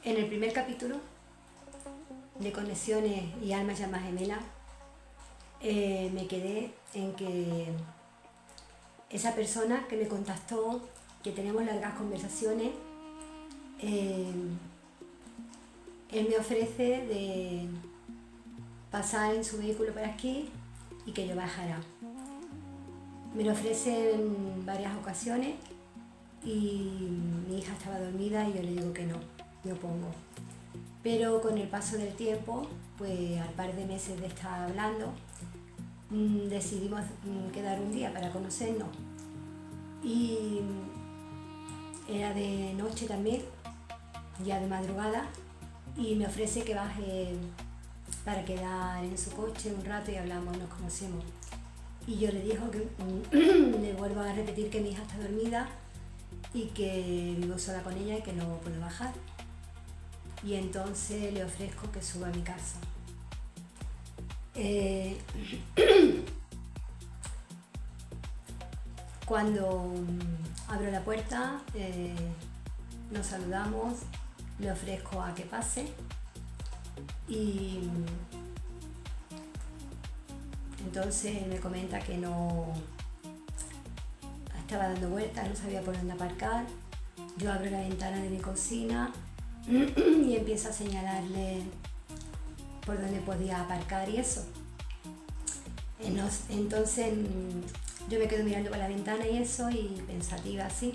En el primer capítulo de Conexiones y Almas Llamas Gemelas, me quedé en que esa persona que me contactó, que tenemos largas conversaciones, él me ofrece de pasar en su vehículo por aquí y que yo bajara. Me lo ofrece en varias ocasiones y mi hija estaba dormida y yo le digo que no, me opongo. Pero con el paso del tiempo, pues al par de meses de estar hablando, decidimos quedar un día para conocernos. Y era de noche también, ya de madrugada, y me ofrece que baje para quedar en su coche un rato y hablamos, nos conocemos. Y yo le digo que le vuelvo a repetir que mi hija está dormida y que vivo sola con ella y que no puedo bajar. Y entonces le ofrezco que suba a mi casa. Cuando abro la puerta, nos saludamos, le ofrezco a que pase y entonces me comenta que no estaba dando vueltas, no sabía por dónde aparcar. Yo abro la ventana de mi cocina y empiezo a señalarle por dónde podía aparcar y eso. Entonces yo me quedo mirando por la ventana y eso, y pensativa así.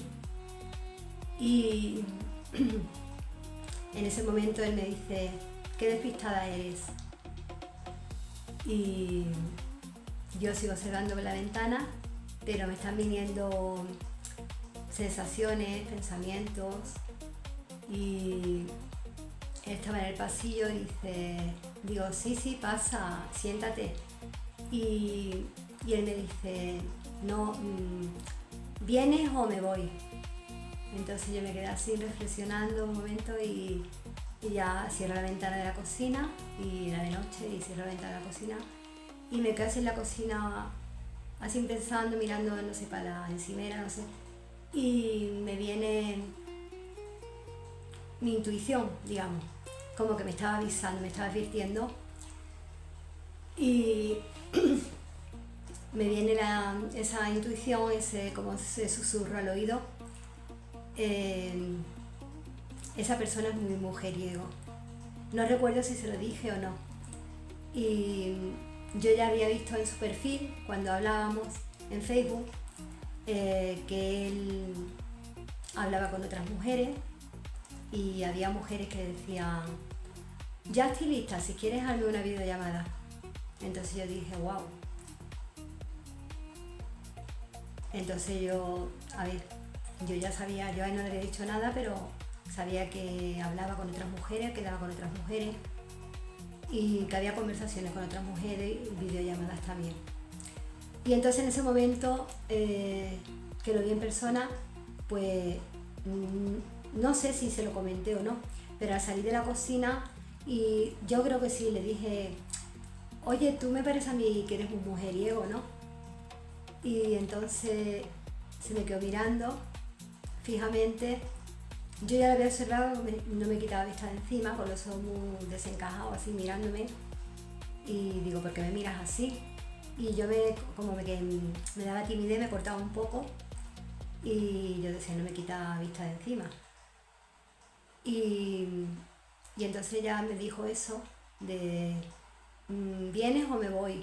Y en ese momento él me dice, qué despistada eres. Y yo sigo observando por la ventana, pero me están viniendo sensaciones, pensamientos, y él estaba en el pasillo y digo, sí, pasa, siéntate. Y él me dice, no, ¿vienes o me voy? Entonces yo me quedé así reflexionando un momento y ya cierro la ventana de la cocina, y era de noche, y cierro la ventana de la cocina y me quedo así en la cocina, así pensando, mirando, no sé, para la encimera, no sé, y me viene mi intuición, digamos, como que me estaba avisando, me estaba advirtiendo, y me viene esa intuición, como ese susurro al oído. Esa persona es muy mujeriego. No recuerdo si se lo dije o no. Y yo ya había visto en su perfil, cuando hablábamos en Facebook, que él hablaba con otras mujeres, y había mujeres que decían, ya estoy lista, si quieres hazme una videollamada. Entonces yo dije, wow. Entonces yo ya sabía, yo a él no le había dicho nada, pero sabía que hablaba con otras mujeres, quedaba con otras mujeres y que había conversaciones con otras mujeres y videollamadas también. Y entonces en ese momento, que lo vi en persona, pues no sé si se lo comenté o no, pero al salir de la cocina, y yo creo que sí, le dije, oye, tú me parece a mí que eres un mujeriego, ¿no? Y entonces se me quedó mirando fijamente. Yo ya lo había observado, no me quitaba vista de encima, con los ojos muy desencajados, así mirándome. Y digo, ¿por qué me miras así? Y yo me daba timidez, me cortaba un poco. Y yo decía, no me quita vista de encima. Y entonces ya me dijo eso de, ¿vienes o me voy?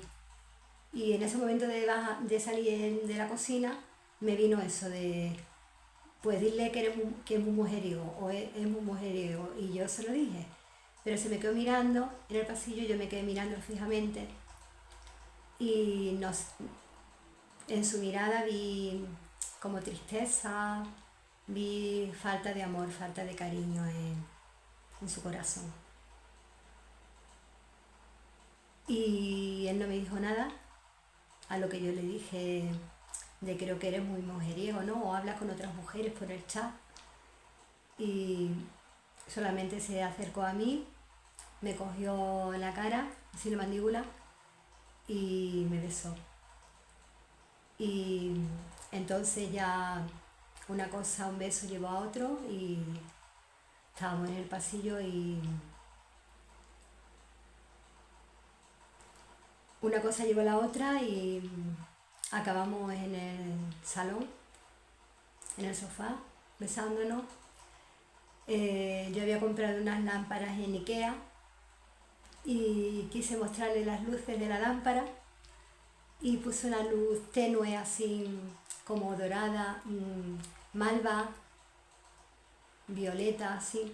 Y en ese momento de salir de la cocina, me vino eso de, pues dile que es muy mujeriego, o es muy mujeriego, y yo se lo dije. Pero se me quedó mirando en el pasillo, yo me quedé mirando fijamente, y en su mirada vi como tristeza, vi falta de amor, falta de cariño en su corazón. Y él no me dijo nada, a lo que yo le dije de, creo que eres muy mujeriego, ¿no? O hablas con otras mujeres por el chat. Y solamente se acercó a mí, me cogió la cara, así la mandíbula, y me besó. Y entonces ya una cosa, un beso llevó a otro, y Estábamos en el pasillo y una cosa llevó a la otra y acabamos en el salón, en el sofá, besándonos. Yo había comprado unas lámparas en Ikea y quise mostrarle las luces de la lámpara y puse una luz tenue así como dorada, malva, violeta así,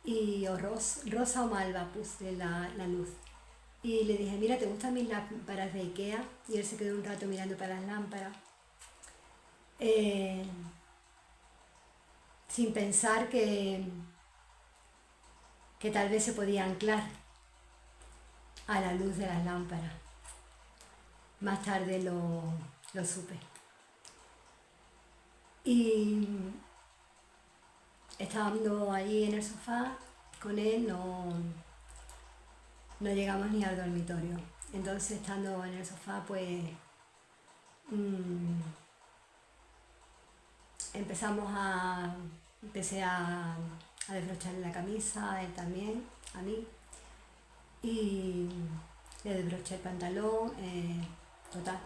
y o rosa o malva puse la luz. Y le dije, mira, ¿te gustan mis lámparas de Ikea? Y él se quedó un rato mirando para las lámparas, sin pensar que tal vez se podía anclar a la luz de las lámparas. Más tarde lo supe. Y estando allí en el sofá con él, no llegamos ni al dormitorio. Entonces, estando en el sofá, pues empecé a desbrocharle la camisa, a él también, a mí, y le desbroché el pantalón, total.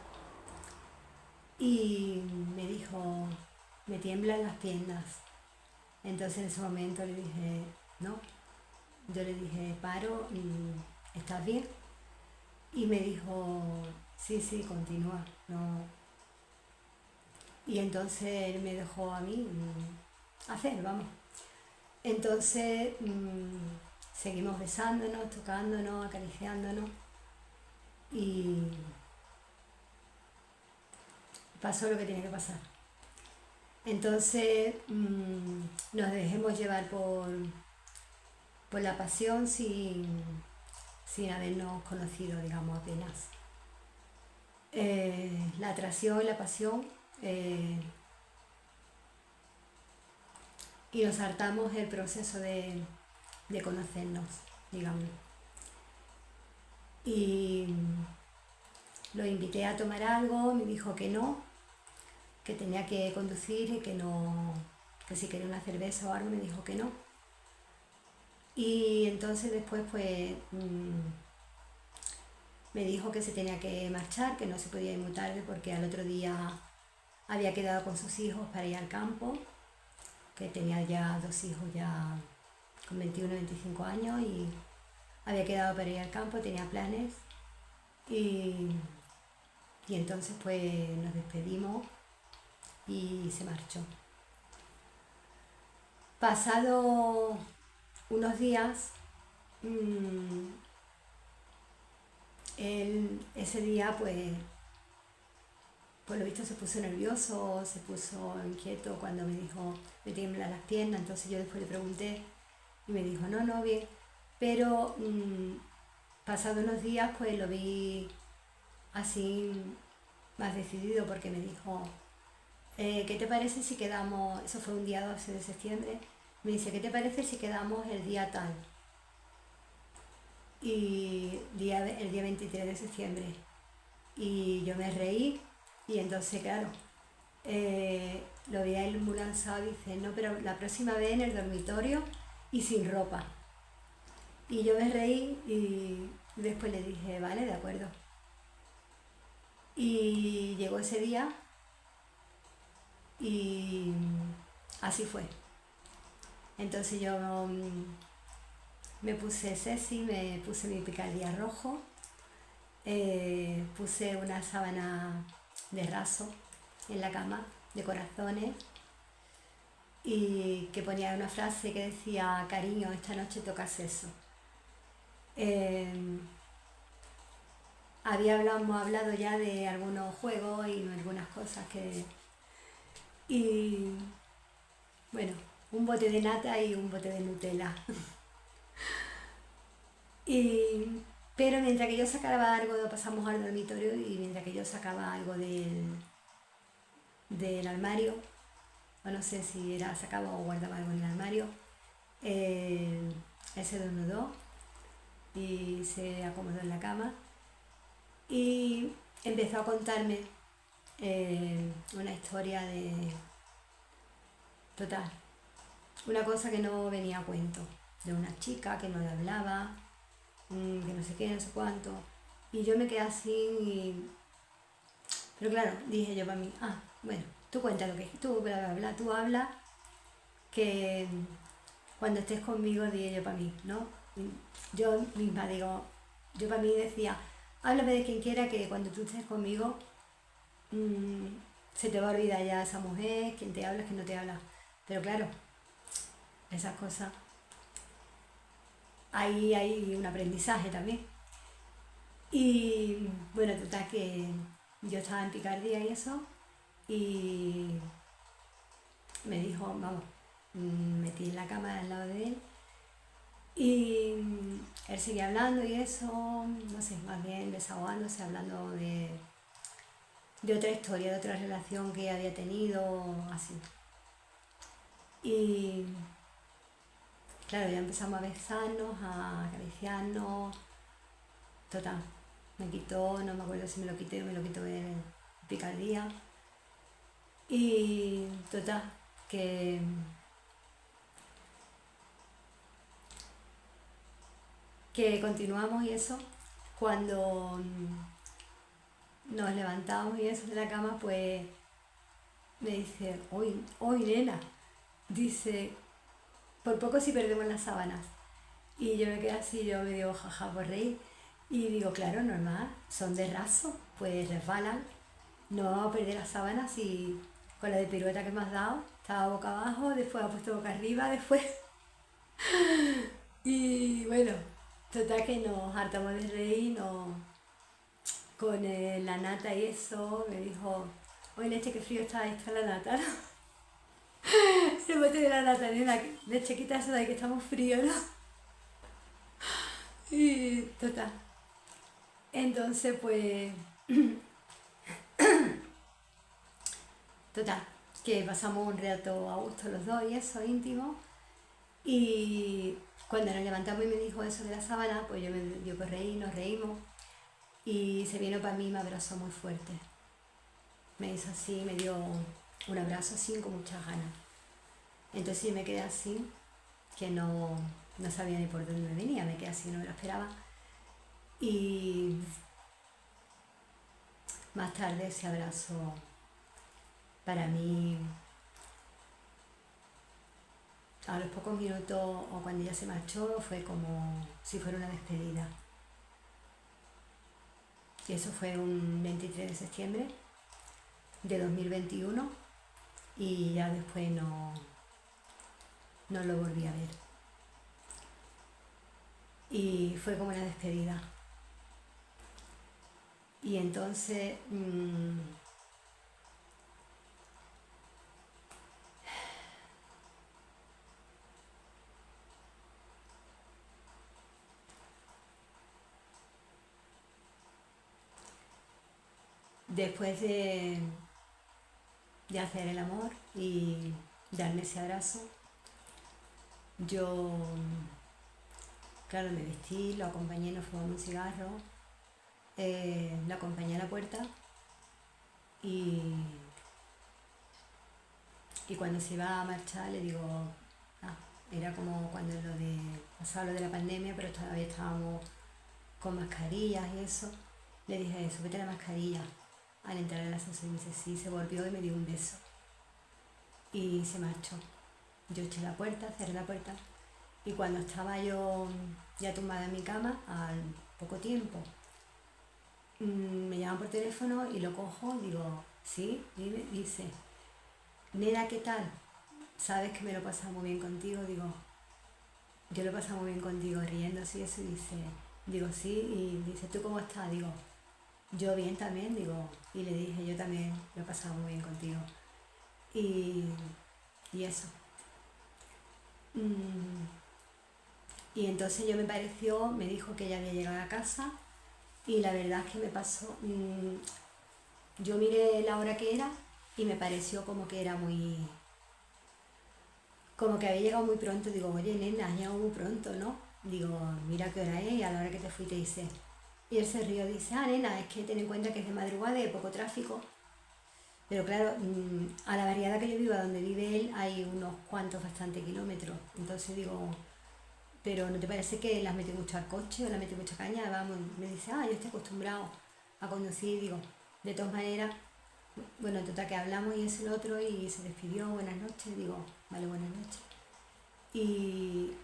Y me dijo, me tiemblan las piernas. Entonces en ese momento le dije, no. Yo le dije, paro, ¿estás bien? Y me dijo, sí, sí, continúa. No. Y entonces él me dejó a mí hacer, vamos. Entonces seguimos besándonos, tocándonos, acariciándonos y pasó lo que tiene que pasar. Entonces nos dejemos llevar por la pasión sin habernos conocido, digamos, apenas. La atracción, la pasión, y nos saltamos el proceso de conocernos, digamos. Y lo invité a tomar algo, me dijo que no, que tenía que conducir y que no, que si quería una cerveza o algo me dijo que no. Y entonces después pues me dijo que se tenía que marchar, que no se podía ir muy tarde porque al otro día había quedado con sus hijos para ir al campo, que tenía ya 2 hijos ya con 21 y 25 años y había quedado para ir al campo, tenía planes y entonces pues nos despedimos y se marchó. Pasado unos días, él ese día pues por lo visto se puso nervioso, se puso inquieto cuando me dijo me tiemblan las piernas, entonces yo después le pregunté y me dijo no, bien, pero pasados unos días pues lo vi así más decidido porque me dijo ¿qué te parece si quedamos? Eso fue un día 12 de septiembre. Me dice, ¿qué te parece si quedamos el día tal? Y el día 23 de septiembre. Y yo me reí y entonces, claro, lo vi a él muy lanzado y dice, no, pero la próxima vez en el dormitorio y sin ropa. Y yo me reí y después le dije, vale, de acuerdo. Y llegó ese día y así fue. Entonces yo me puse sexy, me puse mi picardía rojo, puse una sábana de raso en la cama, de corazones, y que ponía una frase que decía, cariño, esta noche toca sexo. Habíamos hablado ya de algunos juegos y algunas cosas que... Y bueno, un bote de nata y un bote de Nutella. Pero mientras que yo sacaba algo, pasamos al dormitorio y mientras que yo sacaba algo del armario, o no sé si era sacaba o guardaba algo en el armario, él se desnudó y se acomodó en la cama y empezó a contarme una historia de... Total, una cosa que no venía a cuento, de una chica que no le hablaba, que no sé qué, no sé cuánto. Y yo me quedé así, pero claro, dije yo para mí, bueno, tú cuenta lo que tú, bla, bla, bla, tú habla, que cuando estés conmigo, dije yo para mí, ¿no? Yo misma digo, yo para mí decía, háblame de quien quiera, que cuando tú estés conmigo mm, se te va a olvidar ya esa mujer, quien te habla, quien no te habla. Pero claro, esas cosas, ahí hay un aprendizaje también. Y bueno, total que yo estaba en picardía y eso, y me dijo, vamos, metí en la cama al lado de él, y él seguía hablando y eso, no sé, más bien desahogándose, hablando de otra historia, de otra relación que había tenido, así. Y claro, ya empezamos a besarnos, a acariciarnos, total. Me quitó, no me acuerdo si me lo quité o me lo quitó de picardía. Y total, que continuamos y eso. Cuando nos levantamos y eso de la cama, pues me dice, hoy nena, dice, por poco si perdemos las sábanas. Y yo me quedé así, yo me digo jaja por reír. Y digo, claro, normal, son de raso, pues resbalan. No vamos a perder las sábanas y con la de pirueta que me has dado, estaba boca abajo, después ha puesto boca arriba, después. Y bueno, total que nos hartamos de reír, con la nata y eso, me dijo, hoy leche, qué frío está la nata, ¿no? El bote de la nata, nena, leche, quita eso de ahí que estamos fríos, ¿no? Y total. Entonces, pues, total, que pasamos un rato a gusto los dos y eso, íntimo. Y cuando nos levantamos y me dijo eso de la sábana, pues yo pues reí, nos reímos. Y se vino para mí y me abrazó muy fuerte. Me hizo así, me dio un abrazo así con muchas ganas. Entonces yo me quedé así, que no sabía ni por dónde me venía, me quedé así, no me lo esperaba. Y más tarde ese abrazo para mí, a los pocos minutos o cuando ella se marchó, fue como si fuera una despedida. Y eso fue un 23 de septiembre de 2021 y ya después no lo volví a ver. Y fue como una despedida. Y entonces después de hacer el amor y darme ese abrazo, yo, claro, me vestí, lo acompañé, nos fumamos un cigarro, lo acompañé a la puerta y, y cuando se iba a marchar le digo, era como cuando pasaba lo de la pandemia, pero todavía estábamos con mascarillas y eso, le dije, súbete la mascarilla al entrar al ascensor y me dice, sí, se volvió y me dio un beso y se marchó. Yo eché la puerta, cerré la puerta y cuando estaba yo ya tumbada en mi cama, al poco tiempo, me llaman por teléfono y lo cojo, digo, sí, dime, dice, nena, ¿qué tal? Sabes que me lo he pasado muy bien contigo, digo, yo lo he pasado muy bien contigo, riendo así, eso, y digo, sí, y dice, ¿tú cómo estás? Digo, yo bien también, digo, y le dije, yo también lo he pasado muy bien contigo. Y, y eso. Y entonces me dijo que ya había llegado a casa y la verdad es que me pasó, yo miré la hora que era y me pareció como que era como que había llegado muy pronto. Digo, oye nena, has llegado muy pronto, ¿no? Digo, mira qué hora es y a la hora que te fuiste dice. Y él se rió, dice, nena, es que ten en cuenta que es de madrugada y hay poco tráfico. Pero claro, a la barriada que yo vivo, a donde vive él, hay unos cuantos bastantes kilómetros. Entonces digo, pero ¿no te parece que las mete mucho al coche o las mete mucha caña? Vamos, me dice, yo estoy acostumbrado a conducir. Digo, de todas maneras, bueno, total que hablamos y es el otro y se despidió, buenas noches. Digo, vale, buenas noches. Y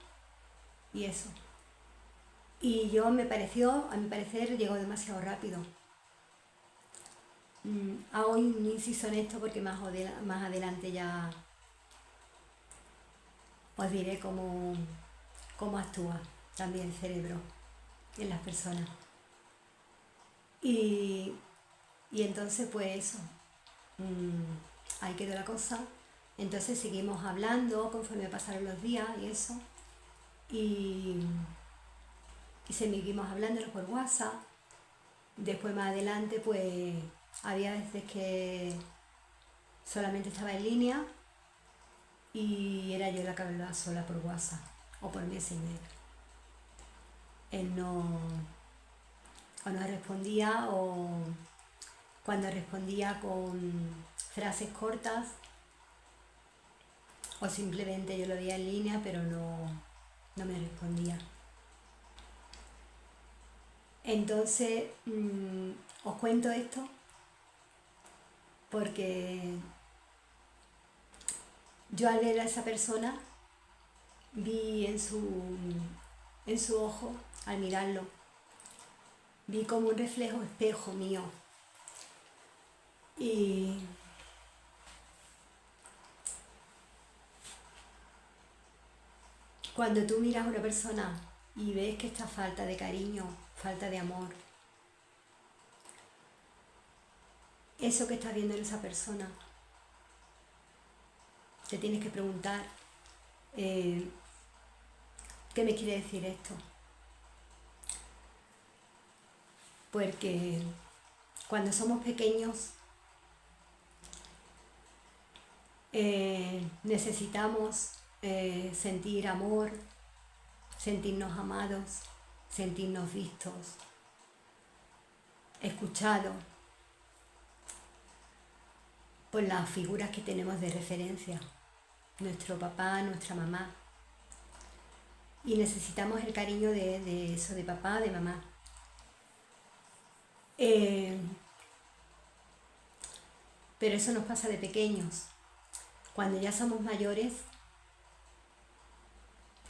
eso. Y yo me pareció, a mi parecer, llegó demasiado rápido. Hago un inciso en esto porque más adelante ya os diré cómo actúa también el cerebro en las personas. Y entonces pues eso, ahí quedó la cosa. Entonces seguimos hablando conforme pasaron los días y eso. Y seguimos hablando por WhatsApp. Después más adelante pues había veces que solamente estaba en línea y era yo la que hablaba sola por WhatsApp o por Messenger. Él o no respondía, o cuando respondía con frases cortas, o simplemente yo lo veía en línea pero no me respondía. Entonces os cuento esto porque yo al ver a esa persona vi en su ojo, al mirarlo, vi como un reflejo espejo mío. Y cuando tú miras a una persona y ves que está falta de cariño, falta de amor, eso que estás viendo en esa persona, te tienes que preguntar, ¿qué me quiere decir esto? Porque cuando somos pequeños necesitamos sentir amor, sentirnos amados, sentirnos vistos, escuchados por las figuras que tenemos de referencia, nuestro papá, nuestra mamá. Y necesitamos el cariño de eso, de papá, de mamá. Pero eso nos pasa de pequeños. Cuando ya somos mayores,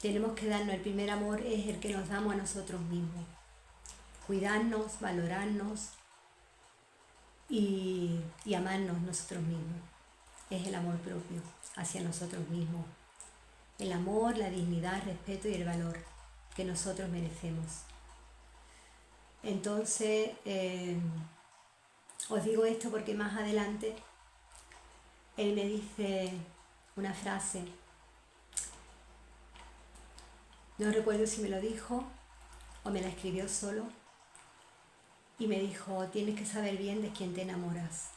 tenemos que darnos el primer amor, es el que nos damos a nosotros mismos. Cuidarnos, valorarnos y amarnos nosotros mismos. Es el amor propio hacia nosotros mismos. El amor, la dignidad, el respeto y el valor que nosotros merecemos. Entonces, os digo esto porque más adelante él me dice una frase, no recuerdo si me lo dijo o me la escribió solo, y me dijo, tienes que saber bien de quién te enamoras.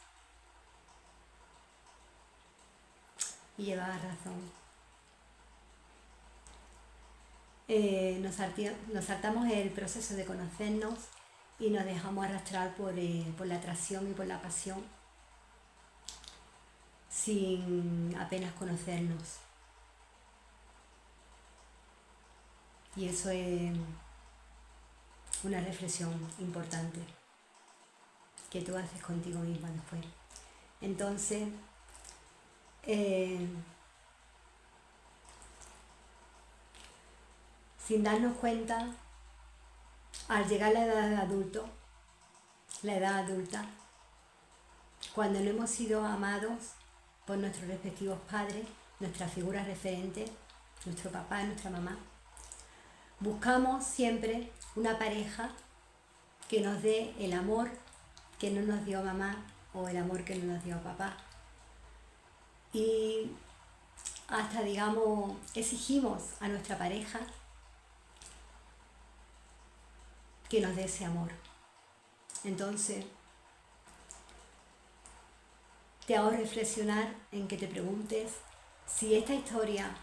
Y llevaba razón. Nos saltamos el proceso de conocernos y nos dejamos arrastrar por la atracción y por la pasión sin apenas conocernos. Y eso es una reflexión importante que tú haces contigo misma después. Entonces, sin darnos cuenta, al llegar a la edad adulta, cuando no hemos sido amados por nuestros respectivos padres, nuestras figuras referentes, nuestro papá, nuestra mamá, buscamos siempre una pareja que nos dé el amor que no nos dio mamá o el amor que no nos dio papá. Y hasta, digamos, exigimos a nuestra pareja que nos dé ese amor. Entonces, te hago reflexionar en que te preguntes si esta historia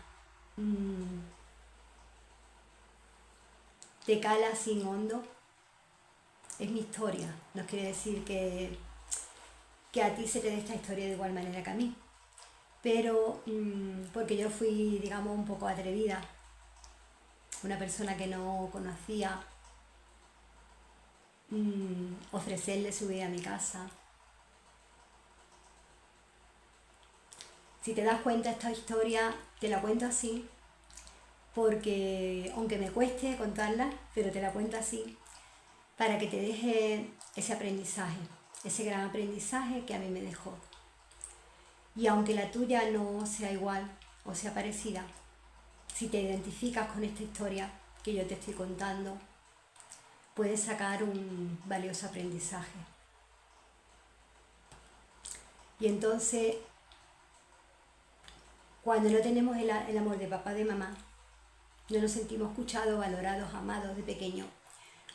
te cala sin hondo. Es mi historia, no quiere decir que que a ti se te dé esta historia de igual manera que a mí. Pero porque yo fui, digamos, un poco atrevida, una persona que no conocía, ofrecerle subir a mi casa. Si te das cuenta, esta historia te la cuento así, porque aunque me cueste contarla, pero te la cuento así, para que te deje ese aprendizaje, ese gran aprendizaje que a mí me dejó. Y aunque la tuya no sea igual o sea parecida, si te identificas con esta historia que yo te estoy contando, puedes sacar un valioso aprendizaje. Y entonces, cuando no tenemos el amor de papá, de mamá, no nos sentimos escuchados, valorados, amados de pequeño.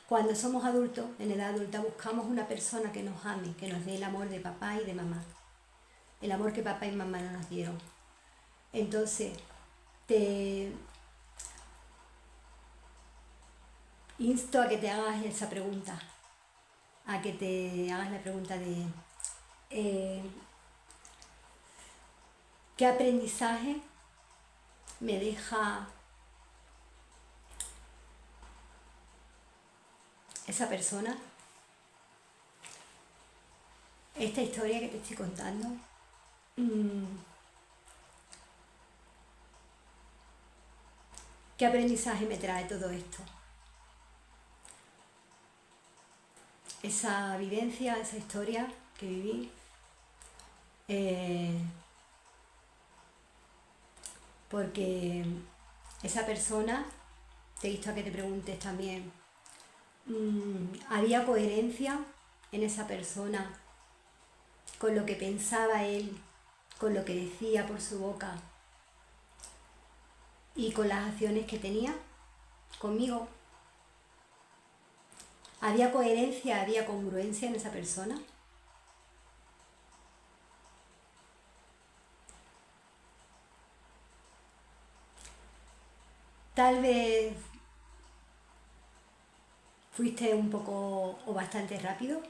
Cuando somos adultos, en edad adulta, buscamos una persona que nos ame, que nos dé el amor de papá y de mamá. El amor que papá y mamá no nos dieron. Entonces, te insto a que te hagas esa pregunta, a que te hagas la pregunta de ¿qué aprendizaje me deja esa persona? Esta historia que te estoy contando. ¿Qué aprendizaje me trae todo esto? Esa vivencia, esa historia que viví, porque esa persona, te insto a que te preguntes también, ¿había coherencia en esa persona con lo que pensaba él, con lo que decía por su boca y con las acciones que tenía conmigo? ¿Había coherencia, había congruencia en esa persona? Tal vez fuiste un poco o bastante rápido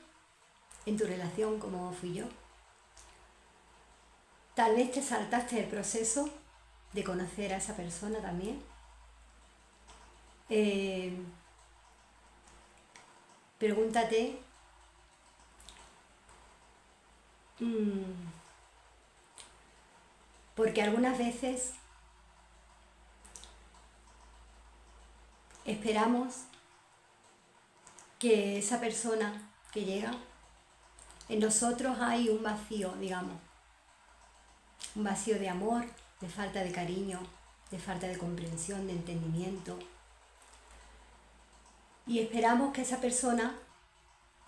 en tu relación como fui yo. Tal vez te saltaste el proceso de conocer a esa persona también. Pregúntate porque algunas veces esperamos que esa persona que llega, en nosotros hay un vacío, digamos, un vacío de amor, de falta de cariño, de falta de comprensión, de entendimiento. Y esperamos que esa persona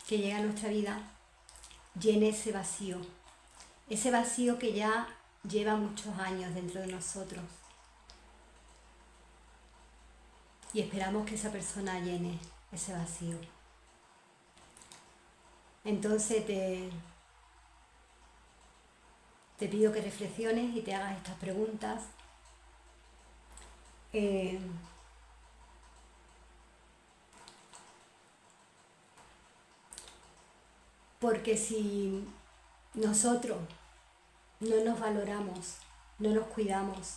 que llega a nuestra vida llene ese vacío que ya lleva muchos años dentro de nosotros. Y esperamos que esa persona llene ese vacío. Entonces te pido que reflexiones y te hagas estas preguntas. Porque si nosotros no nos valoramos, no nos cuidamos,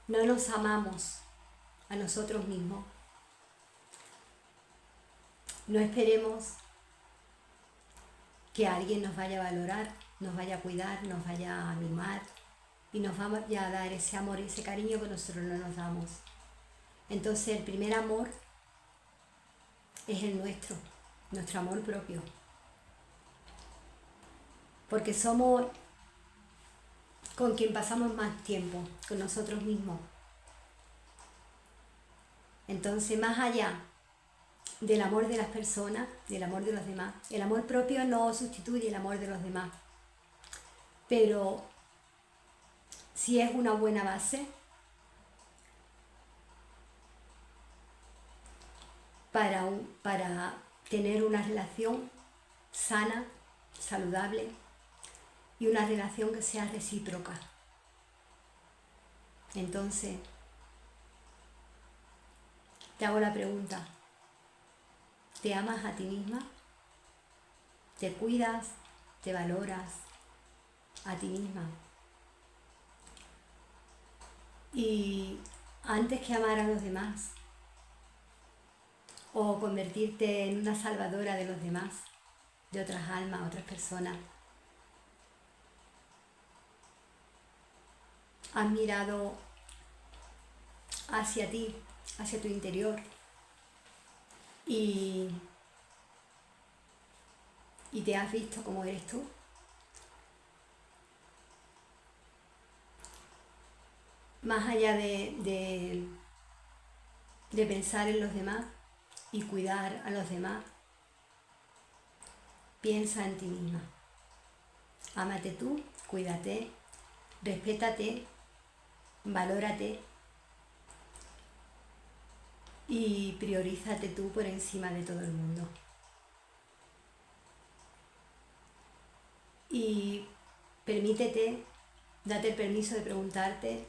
no nos amamos a nosotros mismos, no esperemos que alguien nos vaya a valorar, nos vaya a cuidar, nos vaya a mimar y nos vaya a dar ese amor y ese cariño que nosotros no nos damos. Entonces el primer amor es el nuestro amor propio. Porque somos con quien pasamos más tiempo, con nosotros mismos. Entonces, más allá del amor de las personas, del amor de los demás, el amor propio no sustituye el amor de los demás, pero sí es una buena base para tener una relación sana, saludable y una relación que sea recíproca. Entonces, te hago la pregunta, ¿te amas a ti misma? ¿Te cuidas? ¿Te valoras? a ti misma. Y antes que amar a los demás o convertirte en una salvadora de los demás, de otras almas, otras personas, has mirado hacia ti, hacia tu interior y, y te has visto como eres tú. Más allá de pensar en los demás y cuidar a los demás, piensa en ti misma. Ámate tú, cuídate, respétate, valórate y priorízate tú por encima de todo el mundo. Y permítete, date el permiso de preguntarte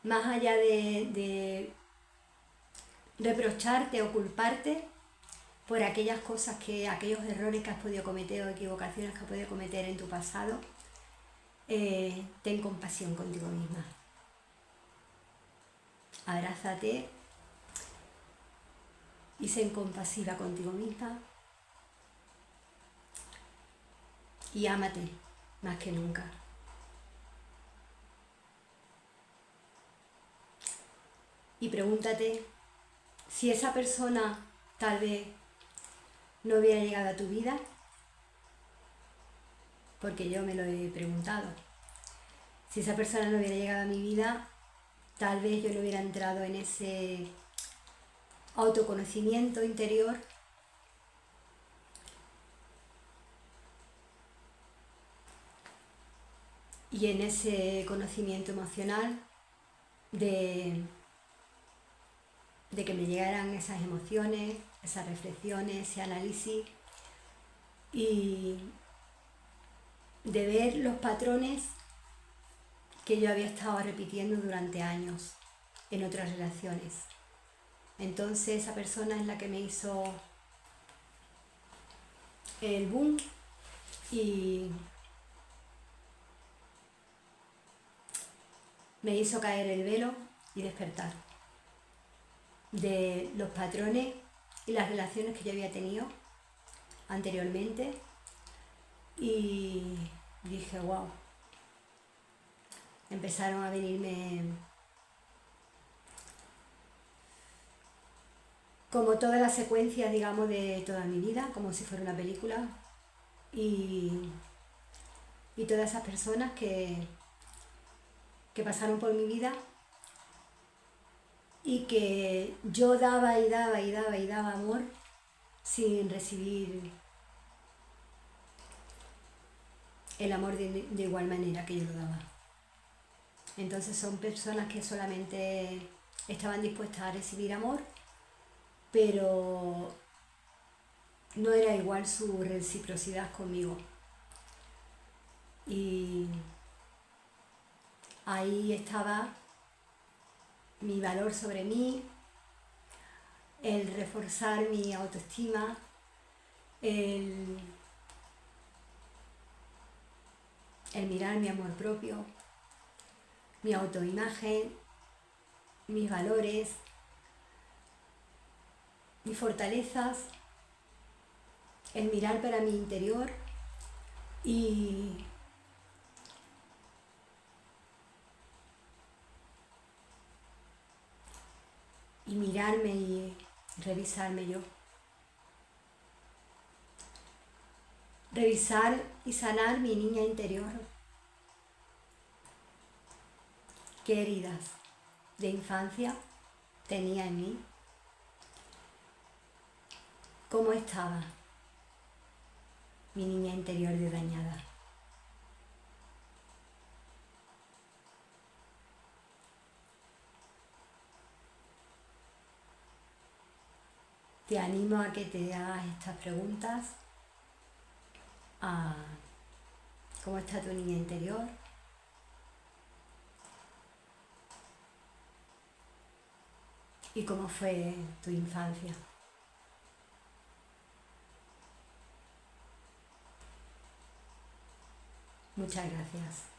más allá de reprocharte o culparte por aquellas cosas aquellos errores que has podido cometer o equivocaciones que has podido cometer en tu pasado, ten compasión contigo misma. Abrázate y sé compasiva contigo misma y ámate más que nunca. Y pregúntate si esa persona tal vez no hubiera llegado a tu vida, porque yo me lo he preguntado. Si esa persona no hubiera llegado a mi vida, tal vez yo no hubiera entrado en ese autoconocimiento interior y en ese conocimiento emocional de que me llegaran esas emociones, esas reflexiones, ese análisis y de ver los patrones que yo había estado repitiendo durante años en otras relaciones. Entonces esa persona es la que me hizo el boom y me hizo caer el velo y despertar de los patrones y las relaciones que yo había tenido anteriormente y dije, wow, empezaron a venirme como toda la secuencia, digamos, de toda mi vida, como si fuera una película y todas esas personas que pasaron por mi vida y que yo daba y daba y daba y daba amor sin recibir el amor de igual manera que yo lo daba. Entonces son personas que solamente estaban dispuestas a recibir amor, pero no era igual su reciprocidad conmigo. Y ahí estaba mi valor sobre mí, el reforzar mi autoestima, el mirar mi amor propio, mi autoimagen, mis valores, mis fortalezas, el mirar para mi interior y mirarme y revisarme yo. Revisar y sanar mi niña interior. ¿Qué heridas de infancia tenía en mí? ¿Cómo estaba mi niña interior de dañada? Te animo a que te hagas estas preguntas. ¿Cómo está tu niña interior? ¿Y cómo fue tu infancia? Muchas gracias.